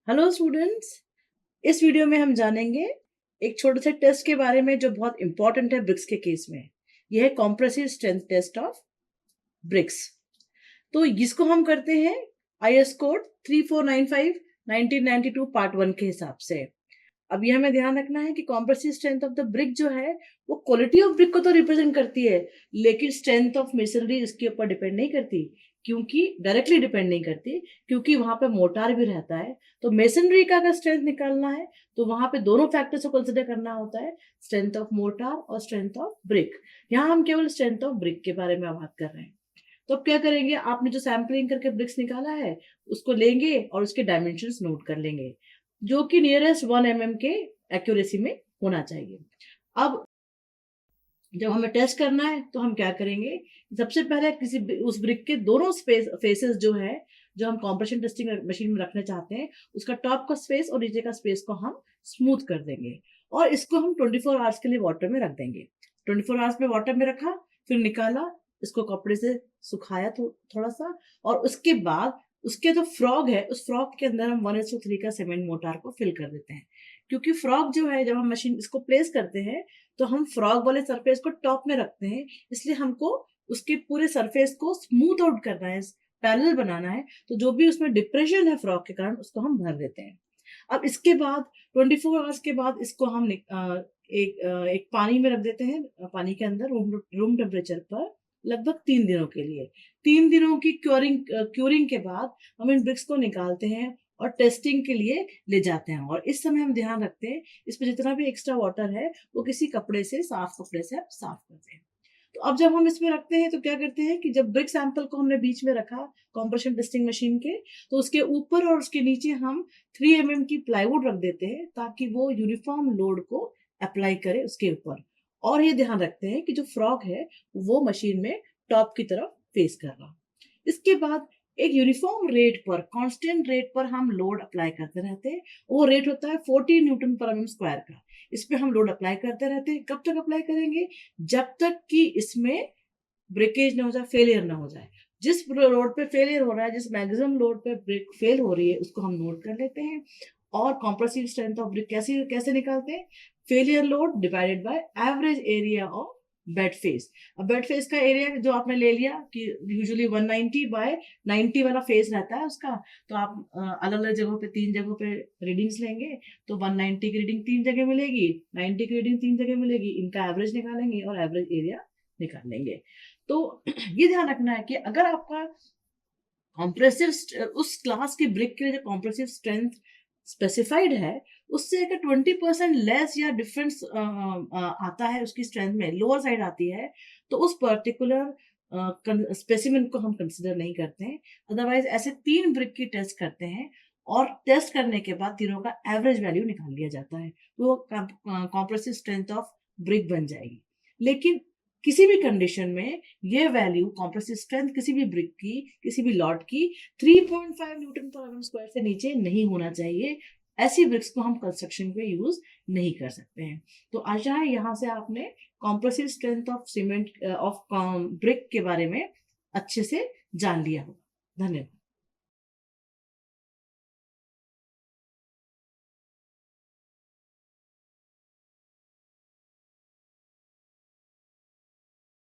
Hello students. इस video में हम जानेंगे एक छोटे से टेस्ट के बारे में जो बहुत इंपॉर्टेंट है ब्रिक्स के केस में। यह है compressive strength test of bricks. तो इसको हम करते हैं आईएस कोड 3495 1992 पार्ट 1 के हिसाब से। अब यह हमें ध्यान रखना है कि compressive strength of the brick जो है वो क्वालिटी ऑफ ब्रिक को तो रिप्रेजेंट करती है, लेकिन स्ट्रेंथ ऑफ मेसनरी इसके ऊपर डिपेंड नहीं करती, क्योंकि डायरेक्टली डिपेंड नहीं करती, क्योंकि वहां पे मोटार भी रहता है। तो मेसनरी का अगर स्ट्रेंथ निकालना है तो वहां पे दोनों फैक्टर्स को कंसिडर करना होता है, स्ट्रेंथ ऑफ मोटार और स्ट्रेंथ ऑफ ब्रिक। यहाँ हम केवल स्ट्रेंथ ऑफ ब्रिक के बारे में बात कर रहे हैं। तो अब क्या करेंगे, आपने जो सैंपलिंग करके ब्रिक्स निकाला है उसको लेंगे और उसके डायमेंशंस नोट कर लेंगे, जो कि नियरेस्ट 1 mm के एक्यूरेसी में होना चाहिए। अब जब हमें टेस्ट करना है तो हम क्या करेंगे, सबसे पहले किसी उस ब्रिक के दोनों फेसेस जो है, जो हम कॉम्प्रेशन टेस्टिंग मशीन में रखना चाहते हैं, उसका टॉप का स्पेस और नीचे का स्पेस को हम स्मूथ कर देंगे और इसको हम 24 आवर्स के लिए वाटर में रख देंगे। 24 आवर्स में वाटर में रखा, फिर निकाला, इसको कपड़े से सुखाया थोड़ा सा, और उसके बाद उसके जो फ्रॉग है उस फ्रॉग के अंदर हम 1:3 का सीमेंट मोटार को फिल कर देते हैं। क्योंकि फ्रॉग जो है, जब हम मशीन इसको प्लेस करते हैं तो हम फ्रॉग वाले सरफेस को टॉप में रखते हैं, इसलिए हमको उसके पूरे सरफेस को स्मूथ आउट करना है, पैरेलल बनाना है। तो जो भी उसमें डिप्रेशन है फ्रॉग के कारण, उसको हम भर देते हैं। अब इसके बाद 24 आवर्स के बाद इसको हम एक पानी में रख देते हैं, पानी के अंदर रूम टेम्परेचर पर लगभग 3 दिनों के लिए। 3 दिनों की क्यूरिंग के बाद हम इन ब्रिक्स को निकालते हैं और टेस्टिंग के लिए ले जाते हैं। और इस समय हम ध्यान रखते हैं इसमें जितना भी एक्स्ट्रा वाटर है वो किसी कपड़े से, साफ कपड़े से आप साफ करते हैं। तो अब जब हम इसमें रखते हैं तो क्या करते हैं कि जब ब्रिक सैंपल को हमने बीच में रखा कॉम्प्रेशन टेस्टिंग मशीन के, तो उसके ऊपर और उसके नीचे हम 3 mm की प्लाईवुड रख देते हैं, ताकि वो यूनिफॉर्म लोड को अप्लाई करे उसके ऊपर। और ये ध्यान रखते हैं कि जो फ्रॉग है वो मशीन में टॉप की तरफ फेस कर रहा। इसके बाद एक यूनिफॉर्म रेट पर, कांस्टेंट रेट पर हम लोड अप्लाई करते रहते हैं। वो रेट होता है 40 न्यूटन पर mm स्क्वायर का। इस पे हम लोड अप्लाई करते रहते हैं। कब तक अप्लाई करेंगे? जब तक कि इसमें ब्रेकेज ना हो जाए, फेलियर ना हो जाए। जिस लोड पे फेलियर हो रहा है, जिस मैक्सिमम लोड पे ब्रेक फेल हो रही है, उसको हम नोट कर लेते हैं। और कॉम्प्रेसिव स्ट्रेंथ ऑफ ब्रिक कैसे कैसे निकालते हैं? Failure load divided by average area of bed face. अब बेड फेस का एरिया जो आपने ले लिया कि यूजुअली 190 बाय 90 वाला फेस रहता है उसका, तो आप अलग अलग जगहों पे, 3 जगहों पे रीडिंग्स लेंगे, तो 190 की रीडिंग 3 जगह मिलेगी, 90 की रीडिंग 3 जगह मिलेगी, इनका एवरेज निकालेंगे और एवरेज एरिया निकाल लेंगे। तो ये ध्यान रखना है कि अगर आपका कॉम्प्रेसिव उस क्लास की ब्रिक के लिए जो कॉम्प्रेसिव स्ट्रेंथ स्पेसिफाइड है, उससे अगर 20% लेस या डिफरेंस आता है उसकी स्ट्रेंथ में, लोअर साइड आती है, तो उस पर्टिकुलर स्पेसिमेन को हम कंसिडर नहीं करते हैं। अदरवाइज ऐसे 3 ब्रिक की टेस्ट करते हैं और टेस्ट करने के बाद तीनों का एवरेज वैल्यू निकाल लिया जाता है, वो कॉम्प्रेसिव स्ट्रेंथ ऑफ ब्रिक बन जाएगी। लेकिन किसी भी कंडीशन में ये वैल्यू, कॉम्प्रेसिव स्ट्रेंथ किसी भी ब्रिक की, किसी भी लॉट की 3.5 न्यूटन पर mm स्क्वायर से नीचे नहीं होना चाहिए। ऐसी ब्रिक्स को हम कंस्ट्रक्शन पे यूज नहीं कर सकते हैं। तो आशा है यहाँ से आपने compressive strength of cement of brick के बारे में अच्छे से जान लिया होगा। धन्यवाद।